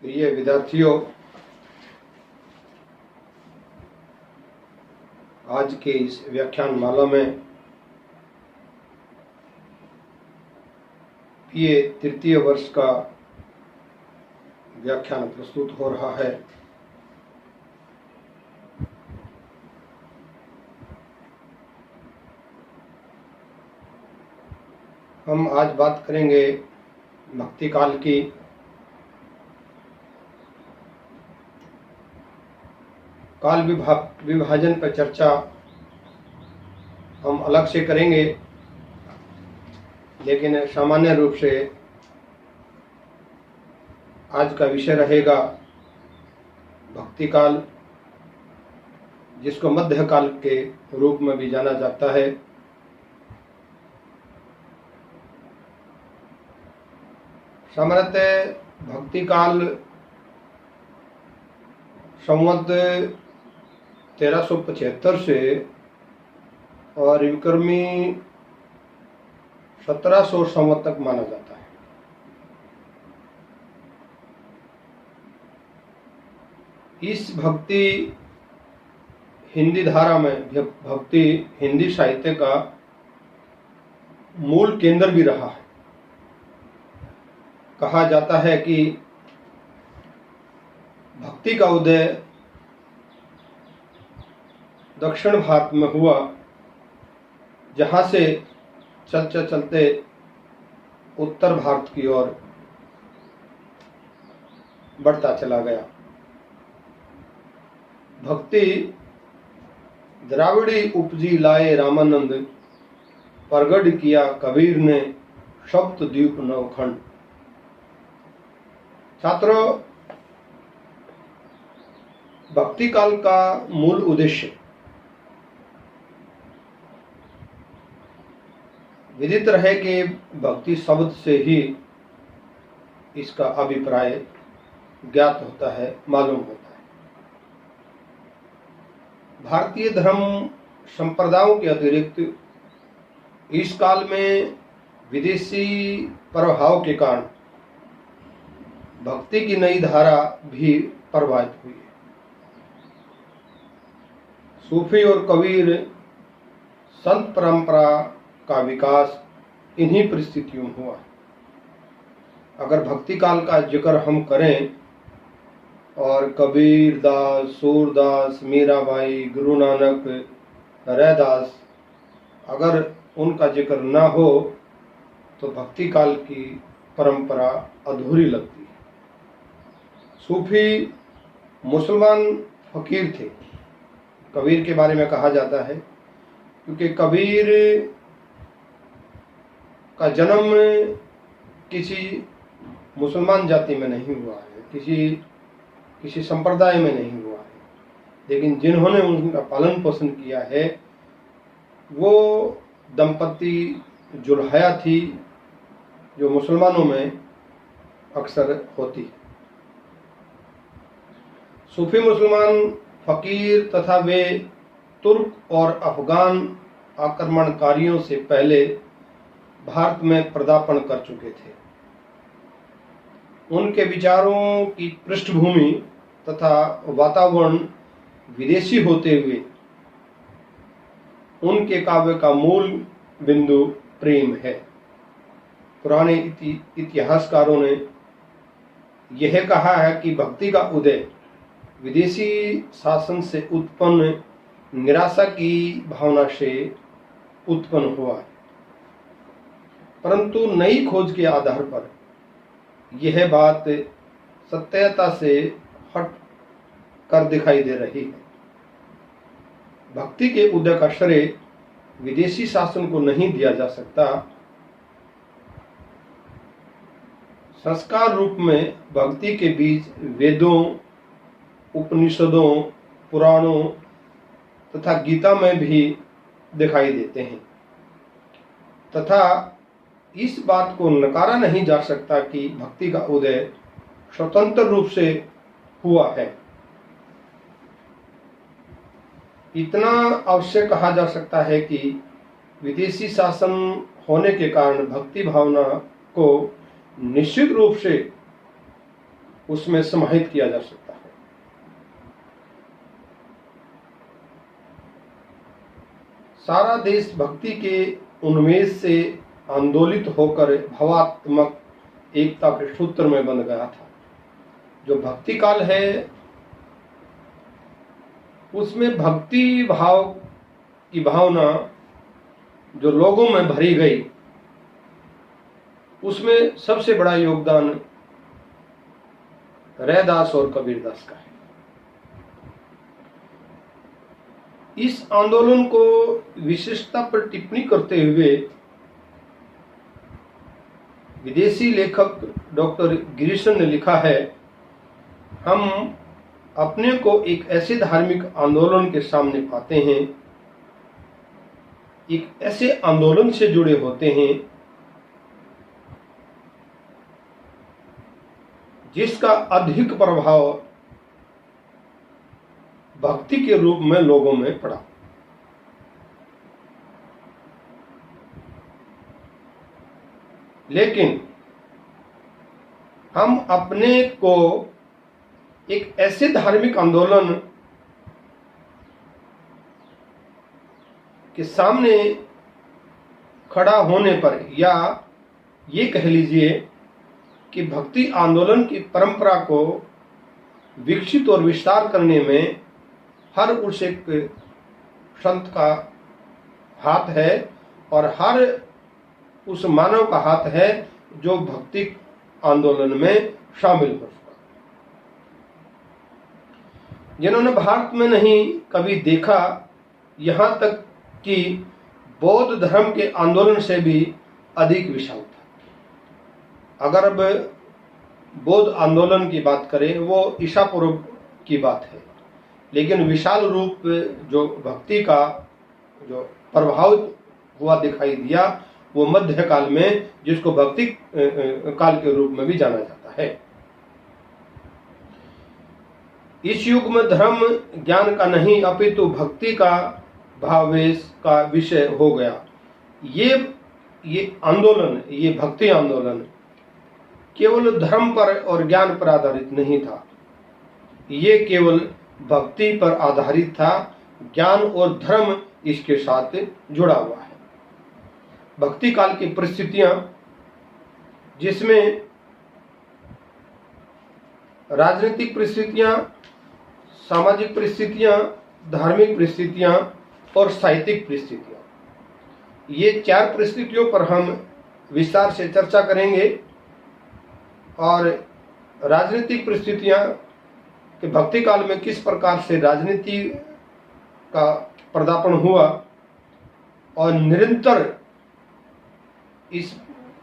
प्रिय विद्यार्थियों, आज के इस व्याख्यान माला में ये तृतीय वर्ष का व्याख्यान प्रस्तुत हो रहा है। हम आज बात करेंगे भक्ति काल की। काल विभाजन पर चर्चा हम अलग से करेंगे, लेकिन सामान्य रूप से आज का विषय रहेगा भक्ति काल, जिसको मध्यकाल के रूप में भी जाना जाता है। सामान्यतः भक्ति काल संवत 1375 से और विक्रमी 1700 संवत तक माना जाता है। इस भक्ति हिंदी धारा में भक्ति हिंदी साहित्य का मूल केंद्र भी रहा है। कहा जाता है कि भक्ति का उदय दक्षिण भारत में हुआ, जहाँ से चलते चलते उत्तर भारत की ओर बढ़ता चला गया। भक्ति द्राविड़ी उपजी लाए रामानंद, प्रगट किया कबीर ने सप्त द्वीप नवखंड। छात्रों, भक्ति काल का मूल उद्देश्य विदित रहे कि भक्ति शब्द से ही इसका अभिप्राय ज्ञात होता है, मालूम होता है। भारतीय धर्म संप्रदायों के अतिरिक्त इस काल में विदेशी प्रभाव के कारण भक्ति की नई धारा भी प्रवाहित हुई है। सूफी और कबीर संत परंपरा का विकास इन्हीं परिस्थितियों में हुआ। अगर भक्ति काल का जिक्र हम करें और कबीर दास, सूरदास, मीराबाई, गुरु नानक, रैदास, अगर उनका जिक्र ना हो तो भक्ति काल की परंपरा अधूरी लगती है। सूफी मुसलमान फकीर थे। कबीर के बारे में कहा जाता है क्योंकि कबीर का जन्म किसी मुसलमान जाति में नहीं हुआ है, किसी संप्रदाय में नहीं हुआ है, लेकिन जिन्होंने उनका पालन पोषण किया है वो दंपति जुल्हया थी, जो मुसलमानों में अक्सर होती है। सूफी मुसलमान फकीर तथा वे तुर्क और अफगान आक्रमणकारियों से पहले भारत में पदार्पण कर चुके थे। उनके विचारों की पृष्ठभूमि तथा वातावरण विदेशी होते हुए उनके काव्य का मूल बिंदु प्रेम है। पुराने इतिहासकारों ने यह कहा है कि भक्ति का उदय विदेशी शासन से उत्पन्न निराशा की भावना से उत्पन्न हुआ है, परंतु नई खोज के आधार पर यह बात सत्यता से हट कर दिखाई दे रही है। भक्ति के उदय का श्रेय विदेशी शासन को नहीं दिया जा सकता। संस्कार रूप में भक्ति के बीच वेदों, उपनिषदों, पुराणों तथा गीता में भी दिखाई देते हैं, तथा इस बात को नकारा नहीं जा सकता कि भक्ति का उदय स्वतंत्र रूप से हुआ है। इतना अवश्य कहा जा सकता है कि विदेशी शासन होने के कारण भक्ति भावना को निश्चित रूप से उसमें समाहित किया जा सकता है। सारा देश भक्ति के उन्मेष से आंदोलित होकर भावात्मक एकता के सूत्र में बंध गया था। जो भक्ति काल है उसमें भक्ति भाव की भावना जो लोगों में भरी गई, उसमें सबसे बड़ा योगदान रैदास और कबीरदास का है। इस आंदोलन को विशिष्टता पर टिप्पणी करते हुए विदेशी लेखक डॉक्टर गिरिसन ने लिखा है, हम अपने को एक ऐसे धार्मिक आंदोलन के सामने पाते हैं, एक ऐसे आंदोलन से जुड़े होते हैं जिसका अधिक प्रभाव भक्ति के रूप में लोगों में पड़ा। लेकिन हम अपने को एक ऐसे धार्मिक आंदोलन के सामने खड़ा होने पर, या ये कह लीजिए कि भक्ति आंदोलन की परंपरा को विकसित और विस्तार करने में हर उस एक संत का हाथ है और हर उस मानव का हाथ है जो भक्ति आंदोलन में शामिल हो सका। जिन्होंने भारत में नहीं कभी देखा, यहाँ तक कि बौद्ध धर्म के आंदोलन से भी अधिक विशाल था। अगर अब बौद्ध आंदोलन की बात करें, वो ईसा पूर्व की बात है, लेकिन विशाल रूप जो भक्ति का जो प्रभाव हुआ दिखाई दिया वो मध्य काल में, जिसको भक्ति काल के रूप में भी जाना जाता है। इस युग में धर्म ज्ञान का नहीं अपितु भक्ति का भावेश का विषय हो गया। ये आंदोलन, ये भक्ति आंदोलन केवल धर्म पर और ज्ञान पर आधारित नहीं था, ये केवल भक्ति पर आधारित था। ज्ञान और धर्म इसके साथ जुड़ा हुआ है। भक्ति काल की परिस्थितियां, जिसमें राजनीतिक परिस्थितियां, सामाजिक परिस्थितियां, धार्मिक परिस्थितियां और साहित्यिक परिस्थितियां, ये चार परिस्थितियों पर हम विस्तार से चर्चा करेंगे। और राजनीतिक परिस्थितियां कि भक्ति काल में किस प्रकार से राजनीति का पर्दापण हुआ और निरंतर इस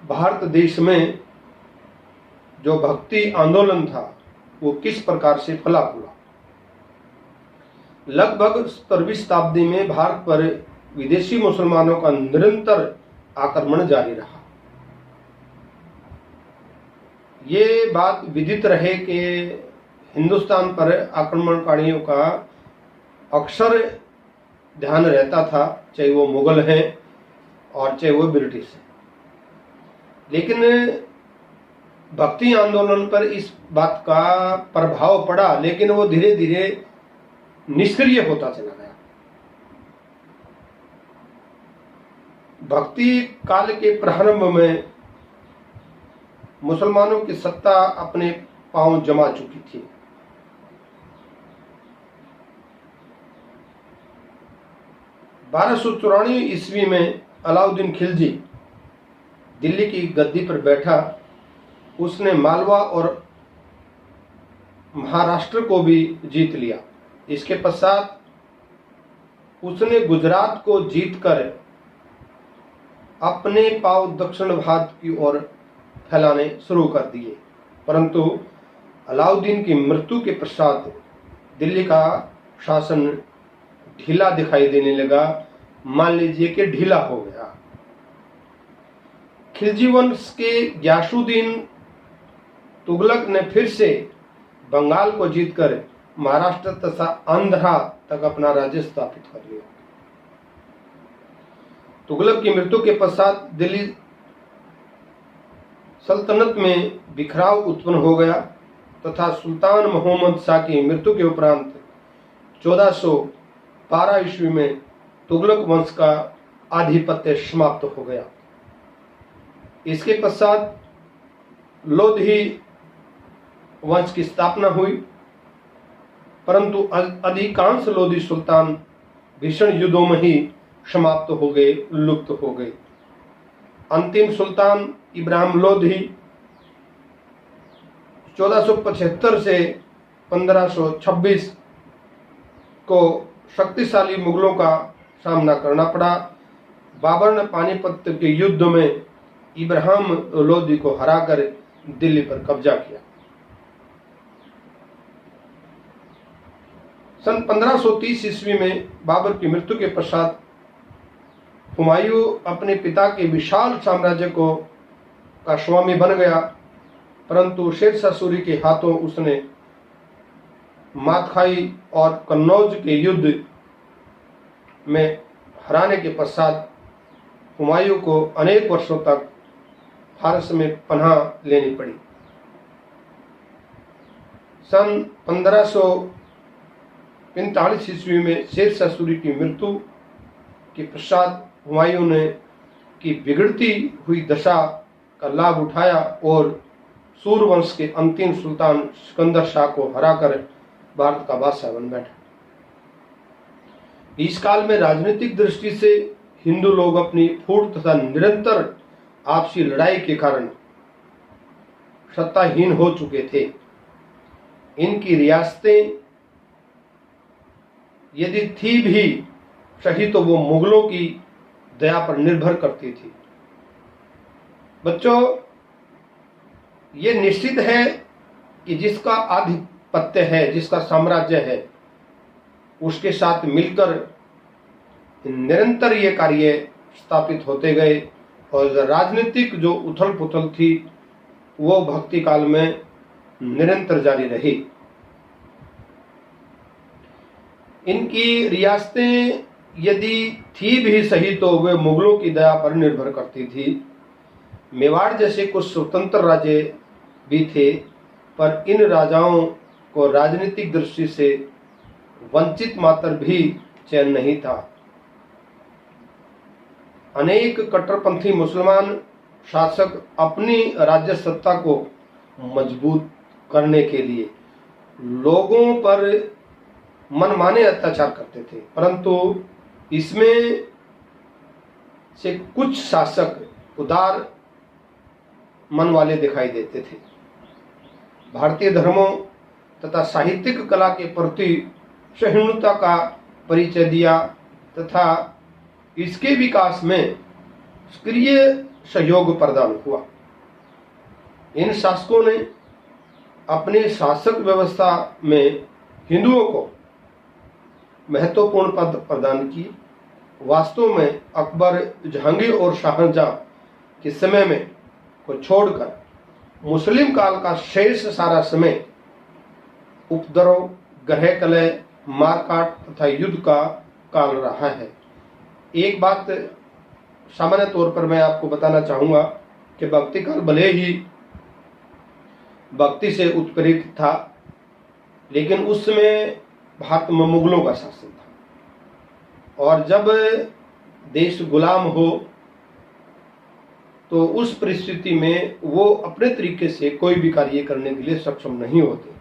भारत देश में जो भक्ति आंदोलन था वो किस प्रकार से फला फूला। लगभग 17वीं शताब्दी में भारत पर विदेशी मुसलमानों का निरंतर आक्रमण जारी रहा। ये बात विदित रहे कि हिंदुस्तान पर आक्रमणकारियों का अक्सर ध्यान रहता था, चाहे वो मुगल हैं और चाहे वो ब्रिटिश हैं। लेकिन भक्ति आंदोलन पर इस बात का प्रभाव पड़ा, लेकिन वो धीरे धीरे निष्क्रिय होता चला गया। भक्ति काल के प्रारंभ में मुसलमानों की सत्ता अपने पांव जमा चुकी थी। (1294 ईस्वी में अलाउद्दीन खिलजी दिल्ली की गद्दी पर बैठा। उसने मालवा और महाराष्ट्र को भी जीत लिया। इसके पश्चात उसने गुजरात को जीतकर अपने पांव दक्षिण भारत की ओर फैलाने शुरू कर दिए। परंतु अलाउद्दीन की मृत्यु के पश्चात दिल्ली का शासन ढीला दिखाई देने लगा, मान लीजिए कि ढीला हो गया। खिलजी वंश के गयासुद्दीन तुगलक ने फिर से बंगाल को जीतकर महाराष्ट्र तथा आंध्रा तक अपना राज्य स्थापित कर लिया। तुगलक की मृत्यु के पश्चात दिल्ली सल्तनत में बिखराव उत्पन्न हो गया। तथा सुल्तान मोहम्मद शाह की मृत्यु के उपरांत 1412 ईस्वी में तुगलक वंश का आधिपत्य समाप्त हो गया। इसके पश्चात लोधी वंश की स्थापना हुई, परंतु अधिकांश लोधी सुल्तान भीषण युद्धों में ही समाप्त हो गए, लुप्त हो गए। अंतिम सुल्तान इब्राहिम लोधी 1475 से 1526 को शक्तिशाली मुगलों का सामना करना पड़ा। बाबर ने पानीपत के युद्ध में इब्राहिम लोधी को हराकर दिल्ली पर कब्जा किया। सन 1530 ईस्वी में बाबर की मृत्यु के पश्चात हुमायूं अपने पिता के विशाल साम्राज्य का स्वामी बन गया, परंतु शेरशाह सूरी के हाथों उसने मात खाई और कन्नौज के युद्ध में हराने के पश्चात हुमायूं को अनेक वर्षों तक फारस में पनाह लेनी पड़ी। सन 1545 ईस्वी में शेरशाह सूरी की मृत्यु के पश्चात हुमायूं ने की बिगड़ती हुई दशा का लाभ उठाया और सूरवंश के अंतिम सुल्तान सिकंदर शाह को हराकर भारत का बादशाह बन बैठा। इस काल में राजनीतिक दृष्टि से हिंदू लोग अपनी फूट तथा निरंतर आपसी लड़ाई के कारण सत्ताहीन हो चुके थे। इनकी रियासतें यदि थी भी सही तो वो मुगलों की दया पर निर्भर करती थी। बच्चों, ये निश्चित है कि जिसका आधिपत्य है, जिसका साम्राज्य है, उसके साथ मिलकर निरंतर ये कार्य स्थापित होते गए और राजनीतिक जो उथल पुथल थी वो भक्ति काल में निरंतर जारी रही। इनकी रियासतें यदि थी भी सही तो वे मुगलों की दया पर निर्भर करती थी। मेवाड़ जैसे कुछ स्वतंत्र राज्य भी थे, पर इन राजाओं को राजनीतिक दृष्टि से वंचित मात्र भी चैन नहीं था। अनेक कट्टरपंथी मुसलमान शासक अपनी राज्य सत्ता को मजबूत करने के लिए लोगों पर मनमाने अत्याचार करते थे, परंतु इसमें से कुछ शासक उदार मन वाले दिखाई देते थे। भारतीय धर्मों तथा साहित्यिक कला के प्रति सहिष्णुता का परिचय दिया तथा इसके विकास में सक्रिय सहयोग प्रदान हुआ। इन शासकों ने अपने शासक व्यवस्था में हिंदुओं को महत्वपूर्ण पद प्रदान किए। वास्तव में अकबर, जहांगीर और शाहजहां के समय में को छोड़कर मुस्लिम काल का शेष सारा समय उपद्रव, ग्रह कलह, मारकाट तथा युद्ध का काल रहा है। एक बात सामान्य तौर पर मैं आपको बताना चाहूंगा कि भक्ति काल भले ही भक्ति से उत्प्रेरित था, लेकिन उस समय भारत में मुगलों का शासन था और जब देश गुलाम हो तो उस परिस्थिति में वो अपने तरीके से कोई भी कार्य करने के लिए सक्षम नहीं होते।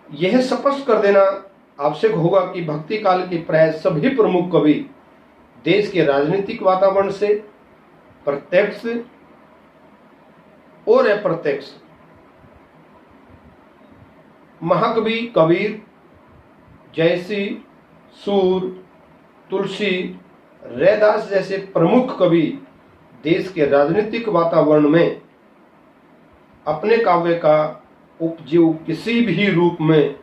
यह स्पष्ट कर देना आवश्यक होगा कि भक्ति काल के प्राय सभी प्रमुख कवि देश के राजनीतिक वातावरण से प्रत्यक्ष और अप्रत्यक्ष महाकवि कबीर, जयसी, सूर, तुलसी, रैदास जैसे प्रमुख कवि देश के राजनीतिक वातावरण में अपने काव्य का उपजीव किसी भी रूप में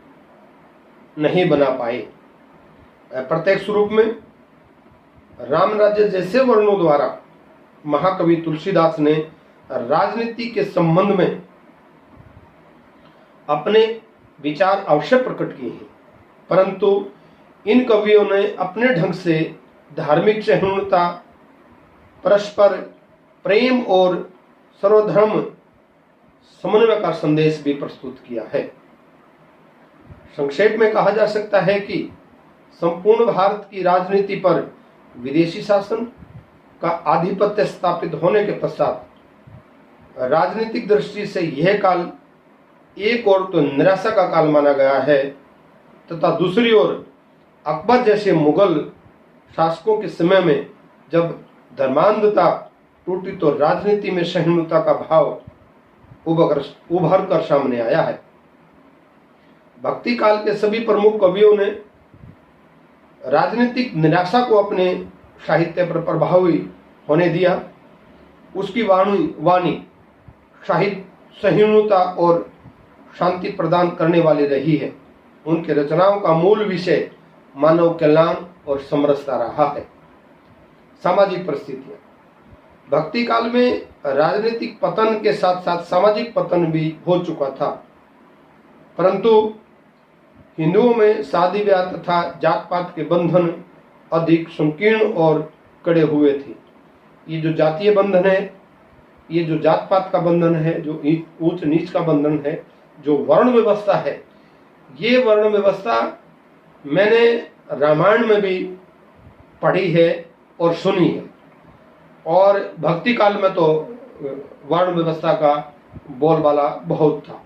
नहीं बना पाए। अप्रत्यक्ष रूप में राम राज्य जैसे वर्णों द्वारा महाकवि तुलसीदास ने राजनीति के संबंध में अपने विचार अवश्य प्रकट किए हैं, परंतु इन कवियों ने अपने ढंग से धार्मिक समन्वय का संदेश भी प्रस्तुत किया है। संक्षेप में कहा जा सकता है कि संपूर्ण भारत की राजनीति पर विदेशी शासन का आधिपत्य स्थापित होने के पश्चात राजनीतिक दृष्टि से यह काल एक ओर तो निराशा का काल माना गया है, तथा दूसरी ओर अकबर जैसे मुगल शासकों के समय में जब धर्मांधता टूटी तो राजनीति में सहिष्णुता का भाव उभर कर सामने आया है। भक्ति काल के सभी प्रमुख कवियों ने राजनीतिक निराशा को अपने साहित्य पर प्रभावी होने दिया। उसकी वाणी साहित्य सहिष्णुता और शांति प्रदान करने वाली रही है। उनके रचनाओं का मूल विषय मानव कल्याण और समरसता रहा है। सामाजिक परिस्थितियां। भक्ति काल में राजनीतिक पतन के साथ साथ सामाजिक पतन भी हो चुका था, परंतु हिंदुओं में शादी ब्याह तथा जात पात के बंधन अधिक संकीर्ण और कड़े हुए थे। ये जो जातीय बंधन है, ये जो जात पात का बंधन है, जो ऊंच नीच का बंधन है, जो वर्ण व्यवस्था है, ये वर्ण व्यवस्था मैंने रामायण में भी पढ़ी है और सुनी है, और भक्ति काल में तो वर्ण व्यवस्था का बोलबाला बहुत था।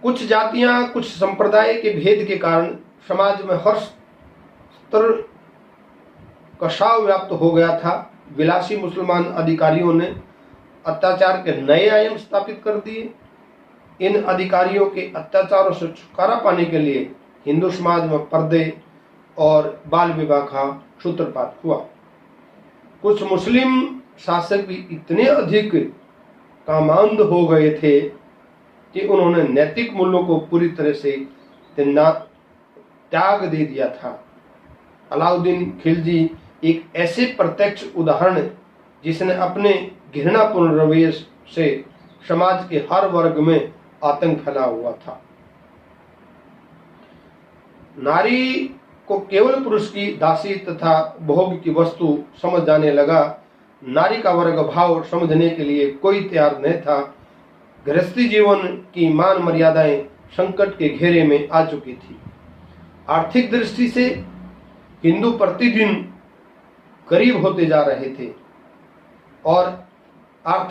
कुछ जातियां, कुछ संप्रदाय के भेद के कारण समाज में हर स्तर कषाय व्याप्त हो गया था। विलासी मुसलमान अधिकारियों ने अत्याचार के नए आयाम स्थापित कर दिए। इन अधिकारियों के अत्याचारों से छुटकारा पाने के लिए हिंदू समाज में पर्दे और बाल विवाह का सूत्रपात हुआ। कुछ मुस्लिम शासक भी इतने अधिक कामांध हो गए थे कि उन्होंने नैतिक मूल्यों को पूरी तरह से त्याग दे दिया था। अलाउद्दीन खिलजी एक ऐसे प्रत्यक्ष उदाहरण जिसने अपने घृणापूर्ण रवैये से समाज के हर वर्ग में आतंक फैला हुआ था। नारी को केवल पुरुष की दासी तथा भोग की वस्तु समझ जाने लगा। नारी का वर्ग भाव समझने के लिए कोई तैयार नहीं था। गृहस्थी जीवन की मान मर्यादाएं संकट के घेरे में आ चुकी थी। आर्थिक दृष्टि से हिंदू प्रतिदिन गरीब होते जा रहे थे और आर्थिक